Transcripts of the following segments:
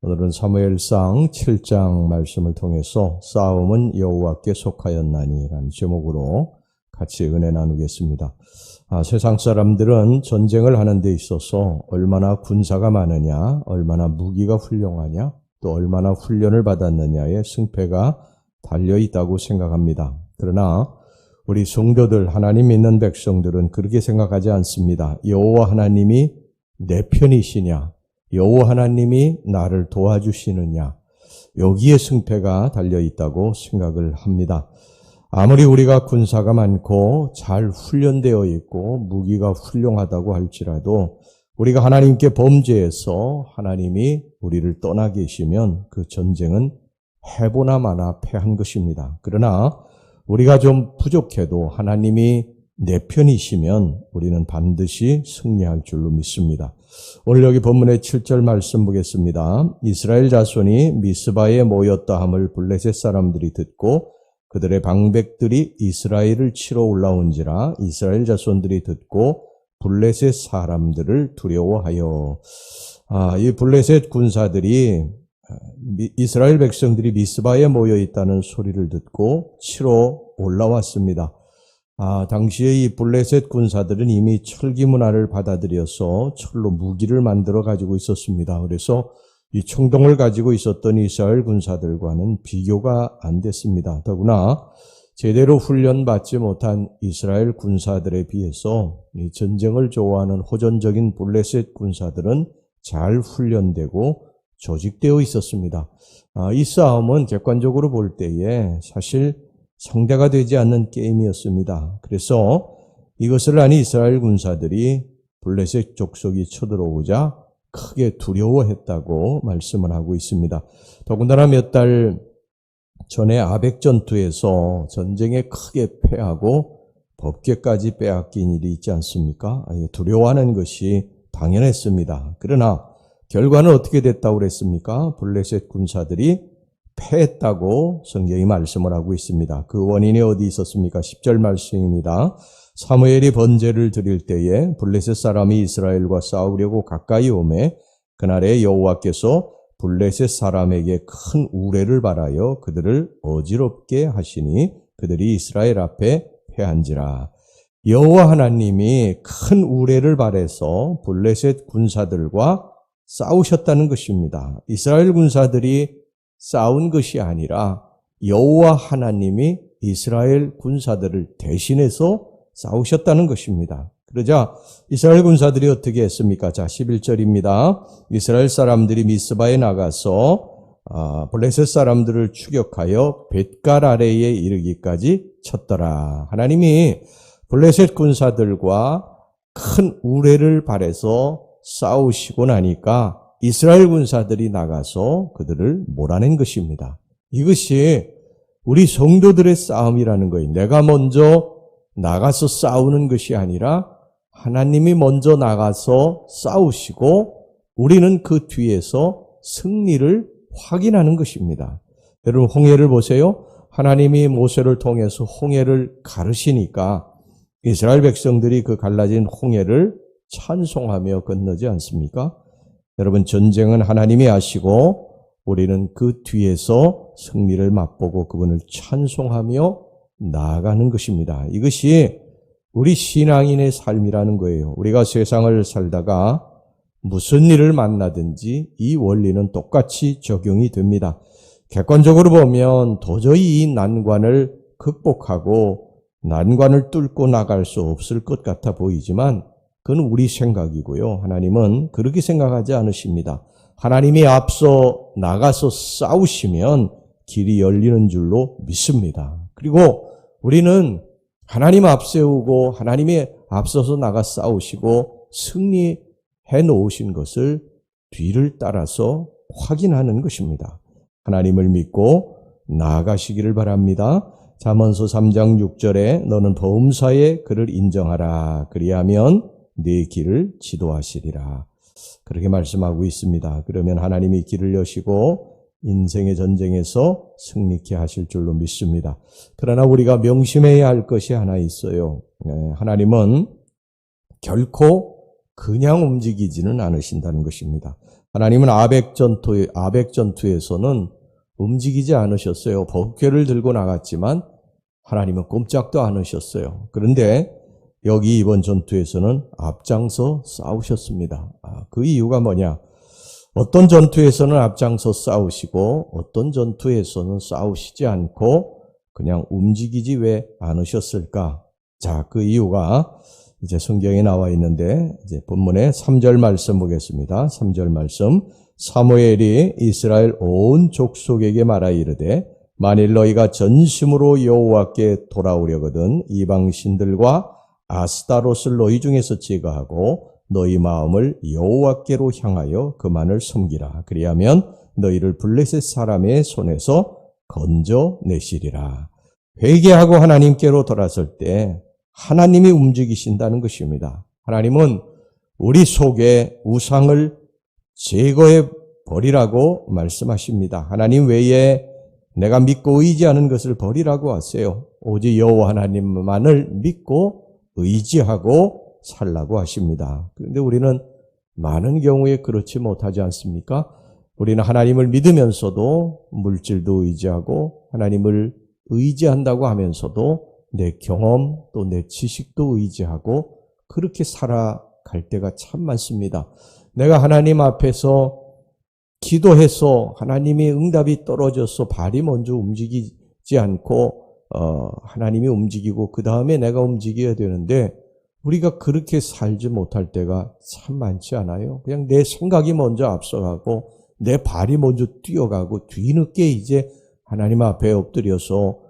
오늘은 사무엘상 7장 말씀을 통해서 싸움은 여호와께 속하였나니라는 제목으로 같이 은혜 나누겠습니다. 세상 사람들은 전쟁을 하는 데 있어서 얼마나 군사가 많으냐, 얼마나 무기가 훌륭하냐, 또 얼마나 훈련을 받았느냐에 승패가 달려있다고 생각합니다. 그러나 우리 성도들, 하나님 믿는 백성들은 그렇게 생각하지 않습니다. 여호와 하나님이 내 편이시냐, 여호와 하나님이 나를 도와주시느냐, 여기에 승패가 달려있다고 생각을 합니다. 아무리 우리가 군사가 많고 잘 훈련되어 있고 무기가 훌륭하다고 할지라도 우리가 하나님께 범죄해서 하나님이 우리를 떠나 계시면 그 전쟁은 해보나 마나 패한 것입니다. 그러나 우리가 좀 부족해도 하나님이 내 편이시면 우리는 반드시 승리할 줄로 믿습니다. 오늘 여기 본문의 7절 말씀 보겠습니다. 이스라엘 자손이 미스바에 모였다 함을 블레셋 사람들이 듣고 그들의 방백들이 이스라엘을 치러 올라온지라 이스라엘 자손들이 듣고 블레셋 사람들을 두려워하여. 이 블레셋 군사들이 이스라엘 백성들이 미스바에 모여 있다는 소리를 듣고 치러 올라왔습니다. 당시에 이 블레셋 군사들은 이미 철기 문화를 받아들여서 철로 무기를 만들어 가지고 있었습니다. 그래서 이 총동을 가지고 있었던 이스라엘 군사들과는 비교가 안 됐습니다. 더구나 제대로 훈련받지 못한 이스라엘 군사들에 비해서 이 전쟁을 좋아하는 호전적인 블레셋 군사들은 잘 훈련되고 조직되어 있었습니다. 이 싸움은 객관적으로 볼 때에 사실 상대가 되지 않는 게임이었습니다. 그래서 이것을 아니 이스라엘 군사들이 블레셋 족속이 쳐들어오자 크게 두려워했다고 말씀을 하고 있습니다. 더군다나 몇 달 전에 아벡 전투에서 전쟁에 크게 패하고 법궤까지 빼앗긴 일이 있지 않습니까? 두려워하는 것이 당연했습니다. 그러나 결과는 어떻게 됐다고 그랬습니까? 블레셋 군사들이 패했다고 성경이 말씀을 하고 있습니다. 그 원인이 어디 있었습니까? 10절 말씀입니다. 사무엘이 번제를 드릴 때에 블레셋 사람이 이스라엘과 싸우려고 가까이 오매 그날에 여호와께서 블레셋 사람에게 큰 우레를 발하여 그들을 어지럽게 하시니 그들이 이스라엘 앞에 패한지라. 여호와 하나님이 큰 우레를 발해서 블레셋 군사들과 싸우셨다는 것입니다. 이스라엘 군사들이 싸운 것이 아니라 여호와 하나님이 이스라엘 군사들을 대신해서 싸우셨다는 것입니다. 그러자 이스라엘 군사들이 어떻게 했습니까? 자, 11절입니다. 이스라엘 사람들이 미스바에 나가서 블레셋 사람들을 추격하여 벳갈 아래에 이르기까지 쳤더라. 하나님이 블레셋 군사들과 큰 우레를 발해서 싸우시고 나니까 이스라엘 군사들이 나가서 그들을 몰아낸 것입니다. 이것이 우리 성도들의 싸움이라는 거예요. 내가 먼저 나가서 싸우는 것이 아니라 하나님이 먼저 나가서 싸우시고 우리는 그 뒤에서 승리를 확인하는 것입니다. 여러분 홍해를 보세요. 하나님이 모세를 통해서 홍해를 가르시니까 이스라엘 백성들이 그 갈라진 홍해를 찬송하며 건너지 않습니까? 여러분 전쟁은 하나님이 하시고 우리는 그 뒤에서 승리를 맛보고 그분을 찬송하며 나아가는 것입니다. 이것이 우리 신앙인의 삶이라는 거예요. 우리가 세상을 살다가 무슨 일을 만나든지 이 원리는 똑같이 적용이 됩니다. 객관적으로 보면 도저히 이 난관을 극복하고 난관을 뚫고 나갈 수 없을 것 같아 보이지만 그건 우리 생각이고요. 하나님은 그렇게 생각하지 않으십니다. 하나님이 앞서 나가서 싸우시면 길이 열리는 줄로 믿습니다. 그리고 우리는 하나님 앞세우고 하나님이 앞서서 나가 싸우시고 승리해 놓으신 것을 뒤를 따라서 확인하는 것입니다. 하나님을 믿고 나아가시기를 바랍니다. 잠언서 3장 6절에 너는 범사에 그를 인정하라. 그리하면 네 길을 지도하시리라. 그렇게 말씀하고 있습니다. 그러면 하나님이 길을 여시고 인생의 전쟁에서 승리케 하실 줄로 믿습니다. 그러나 우리가 명심해야 할 것이 하나 있어요. 하나님은 결코 그냥 움직이지는 않으신다는 것입니다. 하나님은 아벡 전투에서는 움직이지 않으셨어요. 법궤를 들고 나갔지만 하나님은 꼼짝도 않으셨어요. 그런데 여기 이번 전투에서는 앞장서 싸우셨습니다. 그 이유가 뭐냐? 어떤 전투에서는 앞장서 싸우시고 어떤 전투에서는 싸우시지 않고 그냥 움직이지 왜 않으셨을까? 자, 그 이유가 이제 성경에 나와 있는데 이제 본문의 3절 말씀 보겠습니다. 3절 말씀. 사무엘이 이스라엘 온 족속에게 말하 이르되 만일 너희가 전심으로 여호와께 돌아오려거든 이방 신들과 아스타롯을 너희 중에서 제거하고 너희 마음을 여호와께로 향하여 그만을 섬기라. 그리하면 너희를 블레셋 사람의 손에서 건져내시리라. 회개하고 하나님께로 돌아설 때 하나님이 움직이신다는 것입니다. 하나님은 우리 속에 우상을 제거해 버리라고 말씀하십니다. 하나님 외에 내가 믿고 의지하는 것을 버리라고 하세요. 오직 여호와 하나님만을 믿고 의지하고 살라고 하십니다. 그런데 우리는 많은 경우에 그렇지 못하지 않습니까? 우리는 하나님을 믿으면서도 물질도 의지하고 하나님을 의지한다고 하면서도 내 경험 또 내 지식도 의지하고 그렇게 살아갈 때가 참 많습니다. 내가 하나님 앞에서 기도해서 하나님의 응답이 떨어져서 발이 먼저 움직이지 않고 하나님이 움직이고 그 다음에 내가 움직여야 되는데 우리가 그렇게 살지 못할 때가 참 많지 않아요. 그냥 내 생각이 먼저 앞서가고 내 발이 먼저 뛰어가고 뒤늦게 이제 하나님 앞에 엎드려서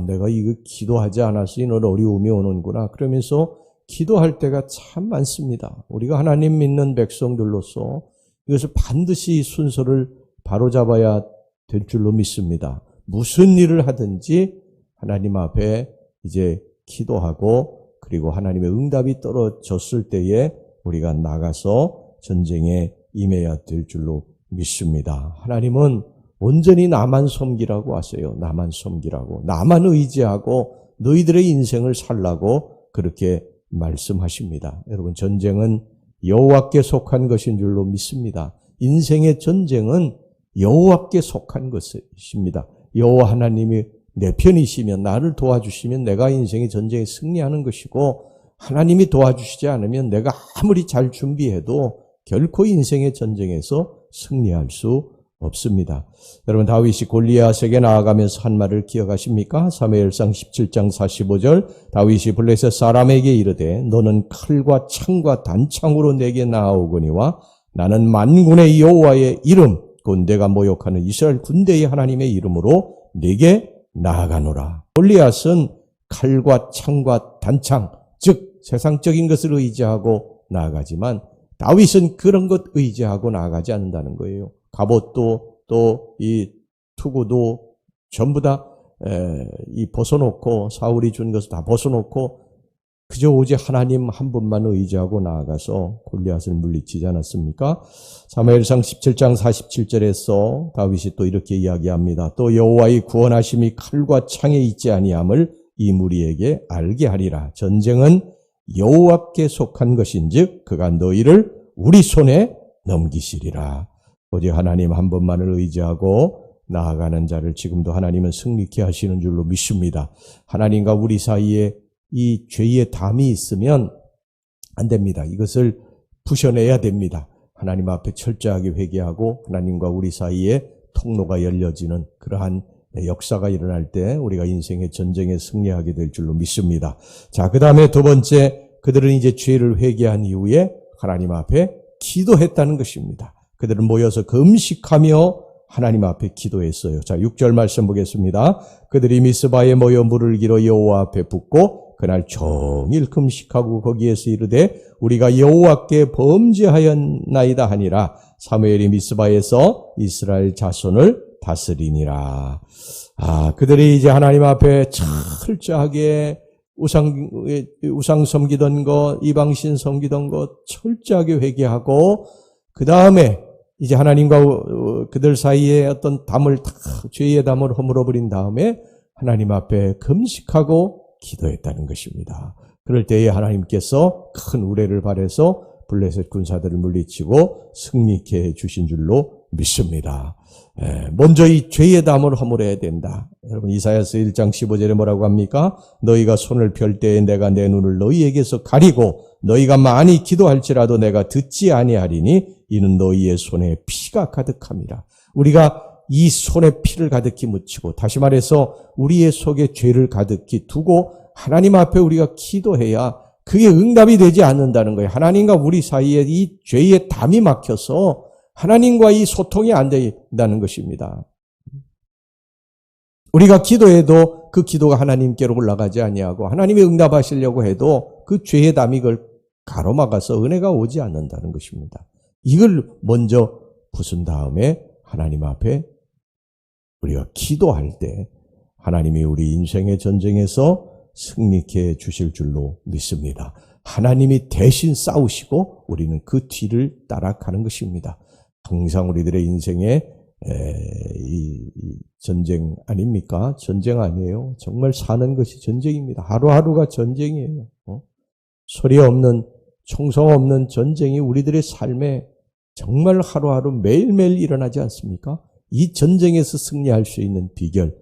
내가 이거 기도하지 않아서 이런 어려움이 오는구나 그러면서 기도할 때가 참 많습니다. 우리가 하나님 믿는 백성들로서 이것을 반드시 순서를 바로잡아야 될 줄로 믿습니다. 무슨 일을 하든지 하나님 앞에 이제 기도하고 그리고 하나님의 응답이 떨어졌을 때에 우리가 나가서 전쟁에 임해야 될 줄로 믿습니다. 하나님은 온전히 나만 섬기라고 하세요. 나만 섬기라고. 나만 의지하고 너희들의 인생을 살라고 그렇게 말씀하십니다. 여러분 전쟁은 여호와께 속한 것인 줄로 믿습니다. 인생의 전쟁은 여호와께 속한 것입니다. 여호와 하나님이 내 편이시면 나를 도와주시면 내가 인생의 전쟁에 승리하는 것이고 하나님이 도와주시지 않으면 내가 아무리 잘 준비해도 결코 인생의 전쟁에서 승리할 수 없습니다. 여러분 다윗이 골리앗에게 나아가면서 한 말을 기억하십니까? 사무엘상 17장 45절 다윗이 블레셋 사람에게 이르되 너는 칼과 창과 단창으로 내게 나아오거니와 나는 만군의 여호와의 이름 곧 내가 모욕하는 이스라엘 군대의 하나님의 이름으로 내게 나아가노라. 골리앗은 칼과 창과 단창 즉 세상적인 것을 의지하고 나아가지만 다윗은 그런 것 의지하고 나아가지 않는다는 거예요. 갑옷도 또 이 투구도 전부 다 벗어놓고 사울이 준 것을 다 벗어놓고 그저 오직 하나님 한 분만 의지하고 나아가서 골리앗을 물리치지 않았습니까? 사무엘상 17장 47절에서 다윗이 또 이렇게 이야기합니다. 또 여호와의 구원하심이 칼과 창에 있지 아니함을 이 무리에게 알게 하리라. 전쟁은 여호와께 속한 것인즉 그가 너희를 우리 손에 넘기시리라. 오직 하나님 한 분만을 의지하고 나아가는 자를 지금도 하나님은 승리케 하시는 줄로 믿습니다. 하나님과 우리 사이에 이 죄의 담이 있으면 안 됩니다. 이것을 부셔내야 됩니다. 하나님 앞에 철저하게 회개하고 하나님과 우리 사이에 통로가 열려지는 그러한 역사가 일어날 때 우리가 인생의 전쟁에 승리하게 될 줄로 믿습니다. 자, 그 다음에 두 번째, 그들은 이제 죄를 회개한 이후에 하나님 앞에 기도했다는 것입니다. 그들은 모여서 금식하며 하나님 앞에 기도했어요. 자, 6절 말씀 보겠습니다. 그들이 미스바에 모여 물을 길어 여호와 앞에 붓고 그날 종일 금식하고 거기에서 이르되 우리가 여호와께 범죄하였나이다 하니라. 사무엘이 미스바에서 이스라엘 자손을 다스리니라. 그들이 이제 하나님 앞에 철저하게 우상 섬기던 것, 이방신 섬기던 것 철저하게 회개하고 그 다음에 이제 하나님과 그들 사이에 어떤 담을 다 죄의 담을 허물어버린 다음에 하나님 앞에 금식하고 기도했다는 것입니다. 그럴 때에 하나님께서 큰 우레를 발해서 블레셋 군사들을 물리치고 승리케 해 주신 줄로 믿습니다. 먼저 이 죄의 담을 허물어야 된다. 여러분 이사야서 1장 15절에 뭐라고 합니까? 너희가 손을 펼 때에 내가 내 눈을 너희에게서 가리고 너희가 많이 기도할지라도 내가 듣지 아니하리니 이는 너희의 손에 피가 가득함이라. 우리가 이 손에 피를 가득히 묻히고 다시 말해서 우리의 속에 죄를 가득히 두고 하나님 앞에 우리가 기도해야 그게 응답이 되지 않는다는 거예요. 하나님과 우리 사이에 이 죄의 담이 막혀서 하나님과 이 소통이 안 된다는 것입니다. 우리가 기도해도 그 기도가 하나님께로 올라가지 아니하고 하나님이 응답하시려고 해도 그 죄의 담이 그걸 가로막아서 은혜가 오지 않는다는 것입니다. 이걸 먼저 부순 다음에 하나님 앞에 우리가 기도할 때 하나님이 우리 인생의 전쟁에서 승리케 해 주실 줄로 믿습니다. 하나님이 대신 싸우시고 우리는 그 뒤를 따라가는 것입니다. 항상 우리들의 인생에 이 전쟁 아닙니까? 전쟁 아니에요. 정말 사는 것이 전쟁입니다. 하루하루가 전쟁이에요. 소리 없는, 총성 없는 전쟁이 우리들의 삶에 정말 하루하루 매일매일 일어나지 않습니까? 이 전쟁에서 승리할 수 있는 비결,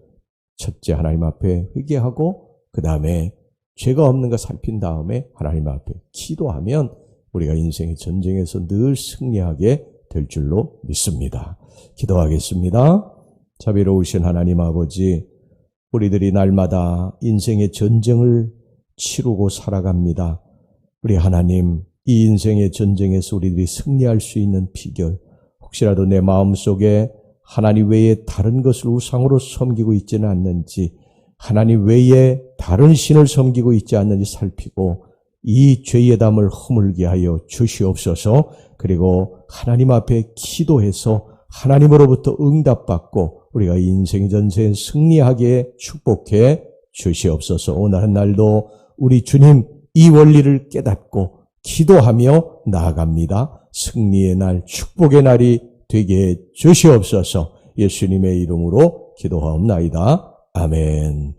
첫째 하나님 앞에 회개하고 그 다음에 죄가 없는 거 살핀 다음에 하나님 앞에 기도하면 우리가 인생의 전쟁에서 늘 승리하게 될 줄로 믿습니다. 기도하겠습니다. 자비로우신 하나님 아버지, 우리들이 날마다 인생의 전쟁을 치르고 살아갑니다. 우리 하나님, 이 인생의 전쟁에서 우리들이 승리할 수 있는 비결, 혹시라도 내 마음속에 하나님 외에 다른 것을 우상으로 섬기고 있지는 않는지, 하나님 외에 다른 신을 섬기고 있지 않는지 살피고 이 죄의 담을 허물게 하여 주시옵소서. 그리고 하나님 앞에 기도해서 하나님으로부터 응답받고 우리가 인생의 전쟁에 승리하게 축복해 주시옵소서. 오늘 한 날도 우리 주님 이 원리를 깨닫고 기도하며 나아갑니다. 승리의 날, 축복의 날이 되게 해 주시옵소서. 예수님의 이름으로 기도하옵나이다. 아멘.